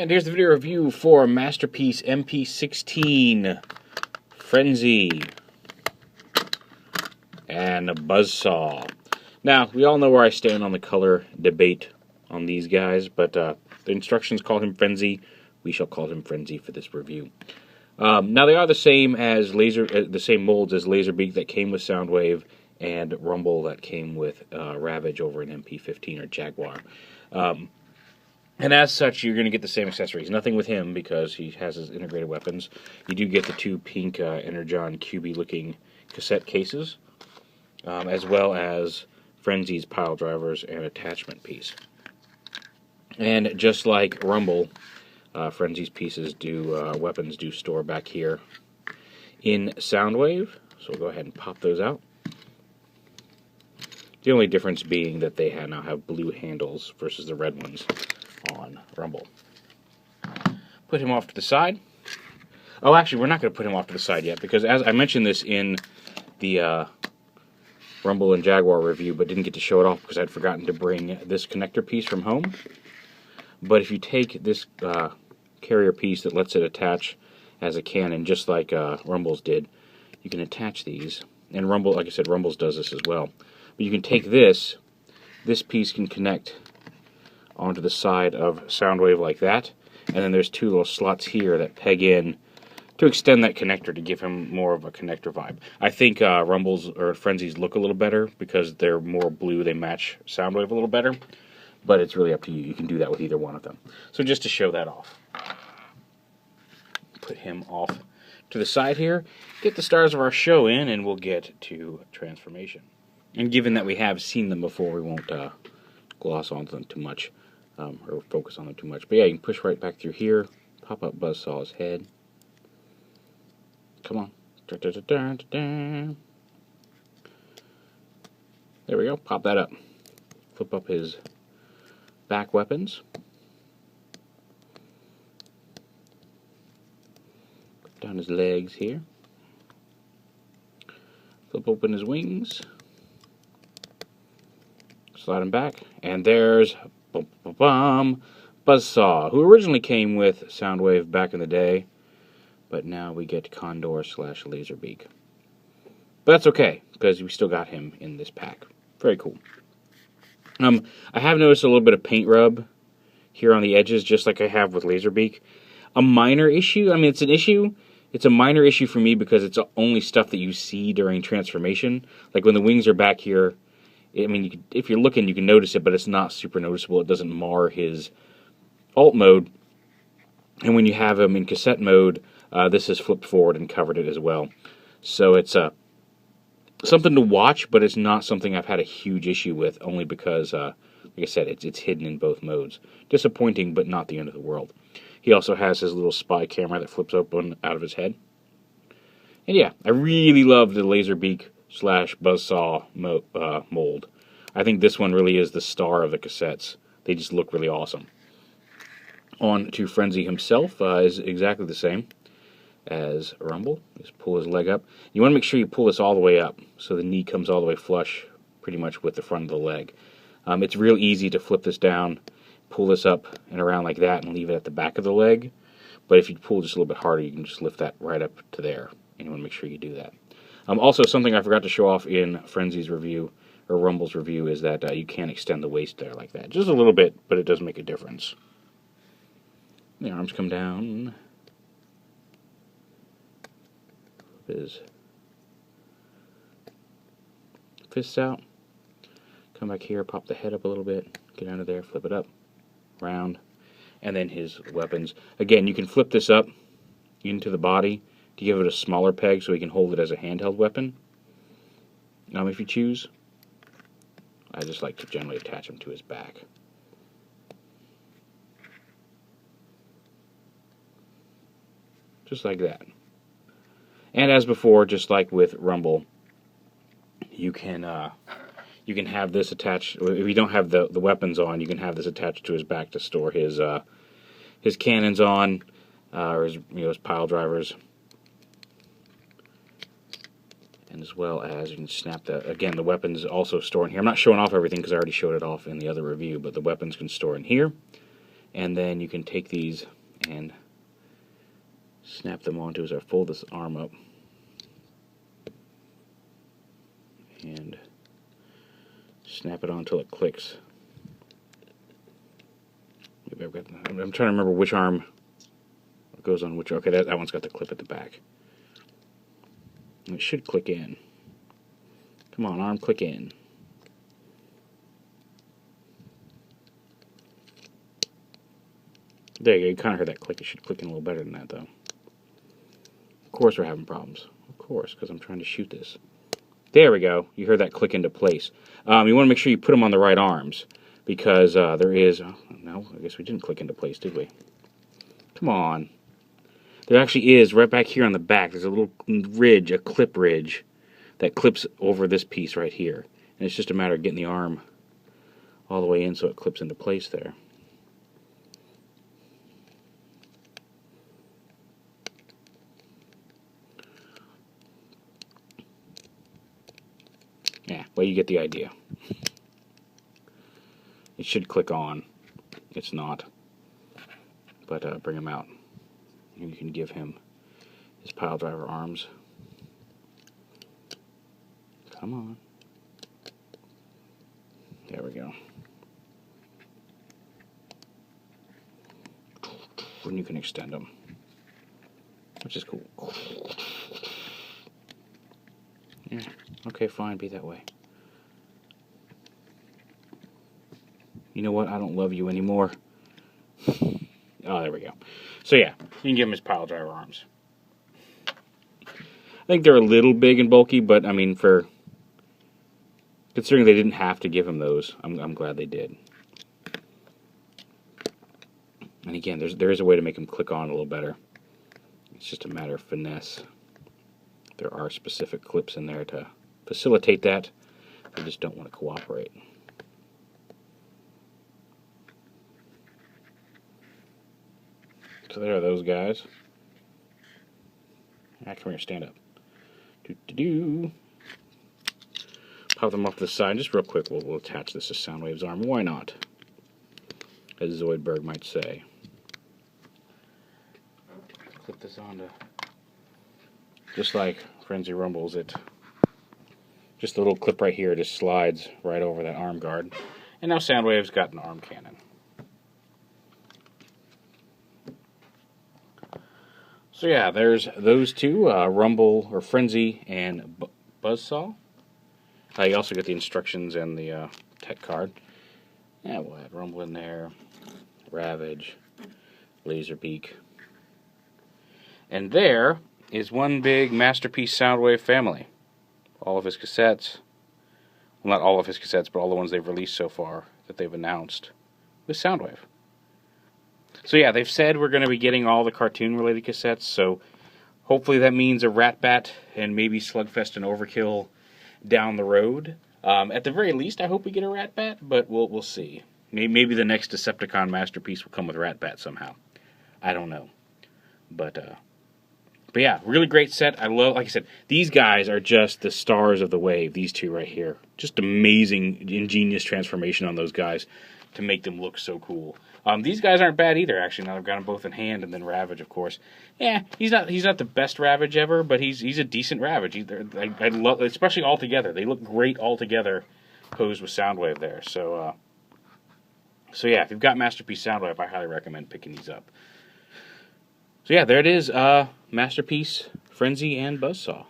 And here's the video review for Masterpiece MP-16, Frenzy, and a Buzzsaw. Now, we all know where I stand on the color debate on these guys, but the instructions call him Frenzy. We shall call him Frenzy for this review. Now, they are the same as the same molds as Laserbeak that came with Soundwave and Rumble that came with Ravage over an MP-15 or Jaguar. And as such, you're going to get the same accessories. Nothing with him because he has his integrated weapons. You do get the two pink Energon QB-looking cassette cases, as well as Frenzy's pile drivers and attachment piece. And just like Rumble, Frenzy's pieces weapons do store back here in Soundwave. So we'll go ahead and pop those out. The only difference being that they now have blue handles versus the red ones on Rumble. Put him off to the side. Oh, actually, we're not going to put him off to the side yet, because as I mentioned this in the Rumble and Jaguar review, but didn't get to show it off because I'd forgotten to bring this connector piece from home. But if you take this carrier piece that lets it attach as a cannon, just like Rumble's did, you can attach these. And Rumble, like I said, Rumble's does this as well. But you can take this piece can connect onto the side of Soundwave like that, and then there's two little slots here that peg in to extend that connector to give him more of a connector vibe. I think Rumble's or Frenzy's look a little better because they're more blue, they match Soundwave a little better, but it's really up to you. You can do that with either one of them. So just to show that off. Put him off to the side here, get the stars of our show in, and we'll get to transformation. And given that we have seen them before, we won't gloss on them too much. Or focus on them too much. But yeah, you can push right back through here, pop up Buzzsaw's head. Come on. There we go, pop that up. Flip up his back weapons. Put down his legs here. Flip open his wings. Slide him back. And there's Buzzsaw, who originally came with Soundwave back in the day, but now we get Condor / Laserbeak. But that's okay, because we still got him in this pack. Very cool. I have noticed a little bit of paint rub here on the edges, just like I have with Laserbeak. A minor issue. I mean, it's an issue. It's a minor issue for me because it's only stuff that you see during transformation. Like when the wings are back here, I mean, if you're looking, you can notice it, but it's not super noticeable. It doesn't mar his alt mode. And when you have him in cassette mode, this is flipped forward and covered it as well. So it's something to watch, but it's not something I've had a huge issue with, only because, like I said, it's hidden in both modes. Disappointing, but not the end of the world. He also has his little spy camera that flips open out of his head. And yeah, I really love the Laserbeak / Buzzsaw mold. I think this one really is the star of the cassettes. They just look really awesome. On to Frenzy himself is exactly the same as Rumble. Just pull his leg up. You want to make sure you pull this all the way up so the knee comes all the way flush pretty much with the front of the leg. It's real easy to flip this down, pull this up and around like that and leave it at the back of the leg. But if you pull just a little bit harder, you can just lift that right up to there. And you want to make sure you do that. Also, something I forgot to show off in Frenzy's review, or Rumble's review, is that you can't extend the waist there like that. Just a little bit, but it does make a difference. The arms come down. His fists out. Come back here, pop the head up a little bit, get under there, flip it up, round, and then his weapons. Again, you can flip this up into the body to give it a smaller peg so he can hold it as a handheld weapon. If you choose. I just like to generally attach him to his back. Just like that. And as before, just like with Rumble, you can have this attached. If you don't have the weapons on, you can have this attached to his back to store his cannons on, or his pile drivers. And as well as you can snap the weapons also store in here. I'm not showing off everything because I already showed it off in the other review, but the weapons can store in here. And then you can take these and snap them onto as I fold this arm up. And snap it on until it clicks. Maybe I'm trying to remember which arm goes on which. Okay, that one's got the clip at the back. And it should click in. Come on, arm, click in. There you go. You kind of heard that click. It should click in a little better than that, though. Of course we're having problems. Of course, because I'm trying to shoot this. There we go. You heard that click into place. You want to make sure you put them on the right arms, because there is... Oh, no, I guess we didn't click into place, did we? Come on. There actually is, right back here on the back, there's a little ridge, a clip ridge, that clips over this piece right here. And it's just a matter of getting the arm all the way in so it clips into place there. Yeah, well, you get the idea. It should click on. It's not. But bring him out. And you can give him his Piledriver arms. Come on. There we go. And you can extend them, which is cool. Yeah. Okay, fine, be that way. You know what? I don't love you anymore. Oh, there we go. So yeah, you can give him his Piledriver arms. I think they're a little big and bulky, but I mean, for considering they didn't have to give him those, I'm glad they did. And again, there is a way to make them click on a little better. It's just a matter of finesse. There are specific clips in there to facilitate that. I just don't want to cooperate. So there are those guys. Ah, come here, stand up. Do-do-do. Pop them off to the side. Just real quick, we'll attach this to Soundwave's arm. Why not? As Zoidberg might say. Clip this onto... Just like Frenzy Rumbles, just the little clip right here just slides right over that arm guard. And now Soundwave's got an arm cannon. So yeah, there's those two, Rumble, or Frenzy, and Buzzsaw. You also get the instructions and the tech card. Yeah, we'll add Rumble in there, Ravage, Laserbeak. And there is one big Masterpiece Soundwave family. All of his cassettes, well, not all of his cassettes, but all the ones they've released so far that they've announced with Soundwave. So yeah, they've said we're going to be getting all the cartoon-related cassettes, so hopefully that means a Rat-Bat and maybe Slugfest and Overkill down the road. At the very least, I hope we get a Rat-Bat, but we'll see. Maybe the next Decepticon Masterpiece will come with Rat-Bat somehow. I don't know. But yeah, really great set. I love, like I said, these guys are just the stars of the wave, these two right here. Just amazing, ingenious transformation on those guys to make them look so cool. These guys aren't bad either, actually. Now I've got them both in hand, and then Ravage, of course. Yeah, he's not the best Ravage ever, but he's a decent Ravage. I love, especially all together. They look great all together, posed with Soundwave there. So yeah, if you've got Masterpiece Soundwave, I highly recommend picking these up. So yeah, there it is, Masterpiece, Frenzy, and Buzzsaw.